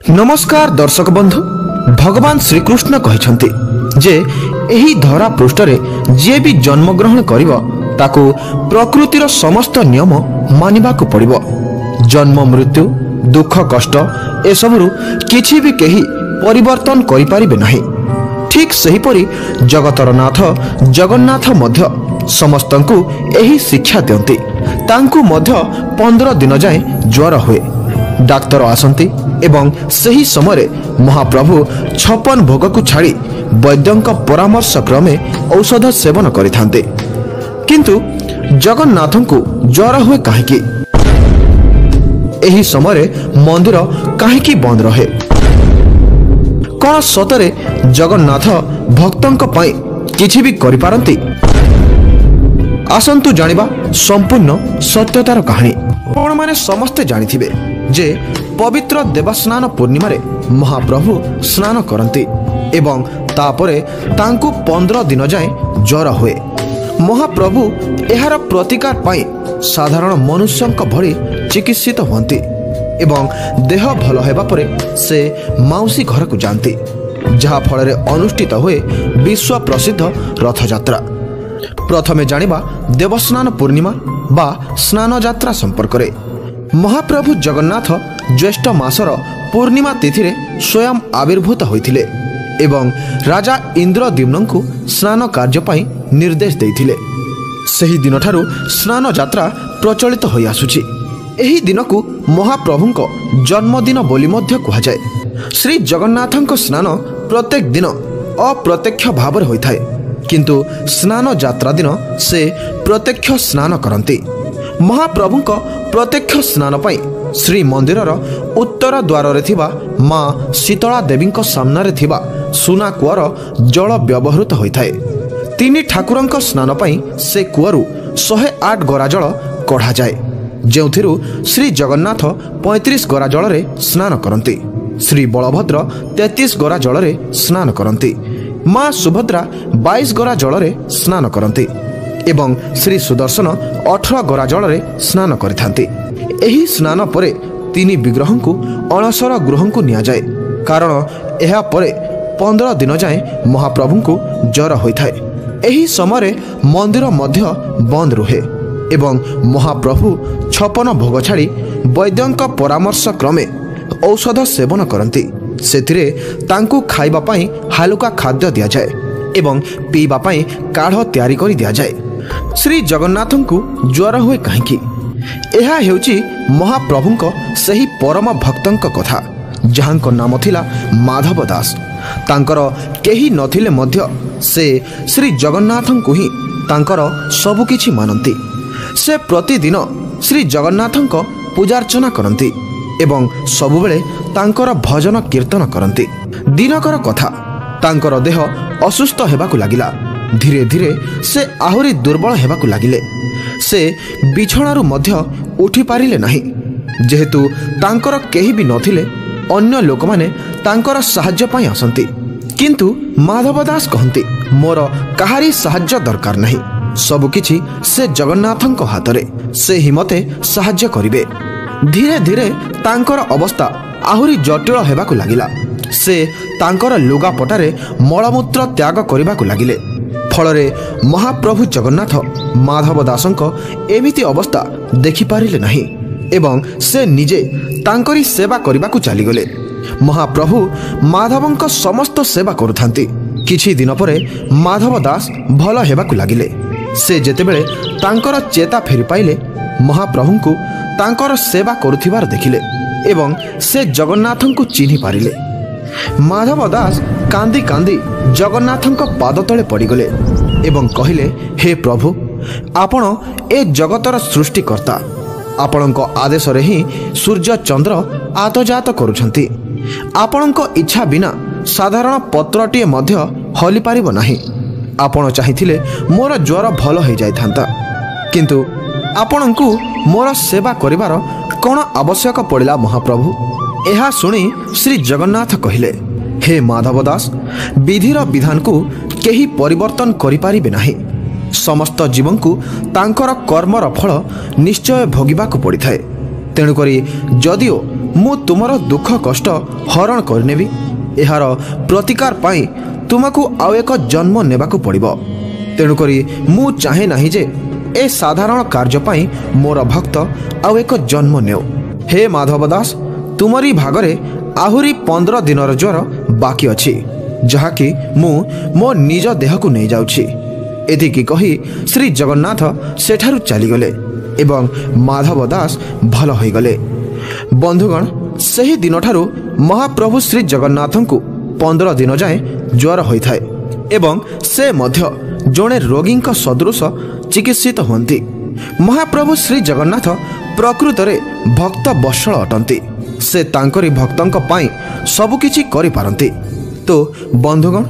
नमस्कार दर्शक बंधु, भगवान श्रीकृष्ण कहते जे एही धरा पृष्ठरे जे भी जन्मग्रहण करिवो ताकू प्रकृतिर समस्त नियम मानिबाकू पड़िबो। जन्म मृत्यु दुख कष्ट एसबुरु किछि भी केही परिवर्तन करि पारिबे नाही। ठीक सेहीपरि जगतर नाथ जगन्नाथ मध्य समस्तंकु एही शिक्षा दियंती। तांकु मध्य 15 दिन जाए ज्वर हुए, डाक्तर आसंती एवं सही समय महाप्रभु 56 भोग को छाड़ी वैद्यंक परामर्श क्रमे औषध सेवन करिथांते। किंतु जगन्नाथंकु ज्वर हुए काहेकि? एही समय मंदिर काहेकि बंद रहे? कौन सतरे जगन्नाथ भक्तंक पई किछि भी करि पारंती? आसंतु जानिबा संपूर्ण सत्यतार कहानी। आपण माने समस्ते जानिथिबे जे पवित्र देवस्नान पूर्णिमा रे महाप्रभु स्नान करती एवं तापरे तांकु 15 दिन जाए ज्वर हुए। महाप्रभु एहार प्रतिकार पाई साधारण मनुष्यंक भली चिकित्सित होती एवं देह भल हेबा परे से माउसी घर को जाती, जहा फल अनुष्ठित हुए विश्व प्रसिद्ध रथयात्रा। प्रथमे जानिबा देवस्नान पूर्णिमा बा स्नान यात्रा संपर्क रे। महाप्रभु जगन्नाथ ज्येष्ठ मासर पूर्णिमा तिथि रे स्वयं आविर्भूत होइथिले एवं राजा इंद्रद्युम्नंकु स्नान कार्य पई निर्देश देइथिले। सही दिन ठारू स्नान यात्रा प्रचलित होई आसुछि। एही दिनकु महाप्रभुंक जन्मदिन बोली मध्य कहा जाए। श्री जगन्नाथंक स्नान प्रत्येक दिन अप्रत्यक्ष भाव रे होइथाय, किंतु स्नान यात्रा दिन से प्रत्यक्ष स्नान करती। महाप्रभुंक प्रत्यक्ष स्नान पाई श्री मंदिरर उत्तर द्वार रे थिबा मां शीतला देवींक सामने थिबा सुना कुआर जल व्यवहृत होइथाय। तीन ठाकुरंक स्नान पाई से कुआरु 108 गरा जल कढ़ा जाए, जेउथिरु श्री जगन्नाथ 35 गरा जल रे स्नान करती, श्री बलभद्र 33 गरा जल रे स्नान करती, मां सुभद्रा 22 गरा जल रे स्नान करती एवं श्री सुदर्शन 18 गरा जल रे स्नान करिथांती। एही स्नान परे तीन विग्रह को अणसर गृह को निया जाए, कारण एहा परे 15 दिन जाए महाप्रभु को ज्वर होइथाय। एही समय मंदिर मध्य बंद रुहे एवं महाप्रभु 56 भोग छाड़ी वैद्यंक परामर्श क्रमे औषध सेवन करती। सेथिरे तांकु खाइबा पाई हालुका खाद्य दिया जाए एवं पीबा पाई काढ़ तैयारी करि दिया जाए। श्री जगन्नाथंकु ज्वर हुए काहेकि? एहा हेउची महाप्रभुंक सही परम भक्तंक कथा, जहांक नाम थिला माधव दास। तांकर केही नथिले मध्य से श्री जगन्नाथंकु ही तांकर सबु किछि मानंती। से प्रतिदिन श्री जगन्नाथंक पूजार्चना करंती एवं सबुबेले तांकर भजन कीर्तन करंती। दिनकर कथा, तांकर देह असुस्थ हेबाकु लागिला। धीरे धीरे से आहुरी दुर्बल हेबाकु लागिले। से बिछणारु मध्य उठी पारिले नाही, जेहेतु तांकर केही भी नथिले। अन्य लोक माने तांकर सहाय्य पाई आसंती, किंतु माधव दास कहंती मोर काहारी सहाय्य दरकार नाही, सबु किछि से जगन्नाथंक हातरे, से ही मते सहाय्य करिवे। धीरे धीरे तांकर अवस्था आहुरी जटिल हेबाकु लागिला। से तांकर लुगा पटारे मलमूत्र त्याग करिबाकु लागिले। फलरे महाप्रभु जगन्नाथ माधव दासंक एमिति अवस्था देखि पारिले नाही एवं से निजे तांकरी सेवा करिबाकु चलीगले। महाप्रभु माधवंक समस्त सेवा करुथांती। किछि दिन परे माधव दास भल हेबाकु लागिले। से जेतेबेले तांकर चेता फेरि पाइले, महाप्रभुंकु तांकर सेवा करुथिबार देखिले एवं से जगन्नाथंकु चिन्हि पारिले। माधव दास कांदी कांदी जगन्नाथंक पाद तले पड़गले एवं कहिले, हे प्रभु, आपण ए जगतर सृष्टिकर्ता। आपणक आदेश रे ही सूर्य चंद्र आतजात करुछंती। आपणक इच्छा बिना साधारण पत्रटीए मध्य हली पारिबो नाही। आपण चाहिथिले मोर ज्वर भल हो जाइथांता, किंतु आपणकु मोर सेवा करिवार कोन आवश्यक पड़िला महाप्रभु? एहा सुनी श्री जगन्नाथ कहिले, हे माधव दास, विधिर विधान को केही परिवर्तन करि पारिबे नाही। समस्त जीवन को तांकर कर्मर फल निश्चय भोगिबाकु पड़िथाए। तेणुकरी जदिओ ମୁଁ ତୁମର ଦୁଃଖ କଷ୍ଟ ହରଣ କରିନେବି। ଏହାର ପ୍ରତିକାର ପାଇଁ ତୁମକୁ ଆଉ ଏକ ଜନ୍ମ ନେବାକୁ ପଡ଼ିବ। ତେଣୁକରି ମୁଁ ଚାହେଁ ନାହିଁ ଯେ ଏ ସାଧାରଣ କାର୍ଯ୍ୟ ପାଇଁ ମୋର ଭକ୍ତ ଆଉ ଏକ ଜନ୍ମ ନେଉ। ହେ ମାଧବ ଦାସ, ତୁମରି ଭାଗରେ ଆହୁରି 15 ଦିନର ଜ୍ୱର ବାକି ଅଛି, ଯାହାକି ମୁଁ ମୋ ନିଜ ଦେହକୁ ନେଇଯାଉଛି। ଏତିକି କହି ଶ୍ରୀ ଜଗନ୍ନାଥ ସେଠାରୁ ଚାଲିଗଲେ ଏବଂ ମାଧବ ଦାସ ଭଲ ହୋଇଗଲେ। ବନ୍ଧୁଗଣ, ସେହି ଦିନଠାରୁ ମହାପ୍ରଭୁ ଶ୍ରୀ ଜଗନ୍ନାଥଙ୍କୁ 15 ଦିନ ଯାଏଁ ଜ୍ୱର ହୋଇଥାଏ ଏବଂ ସେ ମଧ୍ୟ ଜଣେ ରୋଗୀଙ୍କ ସଦୃଶ ଚିକିତ୍ସିତ ହୁଅନ୍ତି। ମହାପ୍ରଭୁ ଶ୍ରୀ ଜଗନ୍ନାଥ ପ୍ରକୃତରେ ଭକ୍ତ ବତ୍ସଳ ଅଟନ୍ତି। ସେ ତାଙ୍କରି ଭକ୍ତଙ୍କ ପାଇଁ ସବୁକିଛି କରିପାରନ୍ତି। ତ ବନ୍ଧୁଗଣ,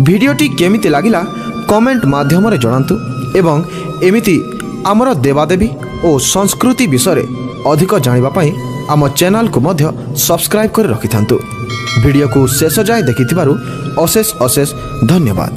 ଭିଡ଼ିଓଟି କେମିତି ଲାଗିଲା କମେଣ୍ଟ ମାଧ୍ୟମରେ ଜଣାନ୍ତୁ ଏବଂ ଏମିତି ଆମର ଦେବାଦେବୀ ଓ ସଂସ୍କୃତି ବିଷୟରେ ଅଧିକ ଜାଣିବା ପାଇଁ ଆମ ଚ୍ୟାନେଲକୁ ମଧ୍ୟ ସବସ୍କ୍ରାଇବ୍ କରି ରଖିଥାନ୍ତୁ। ଭିଡ଼ିଓକୁ ଶେଷ ଯାଏଁ ଦେଖିଥିବାରୁ ଅଶେଷ ଅଶେଷ ଧନ୍ୟବାଦ।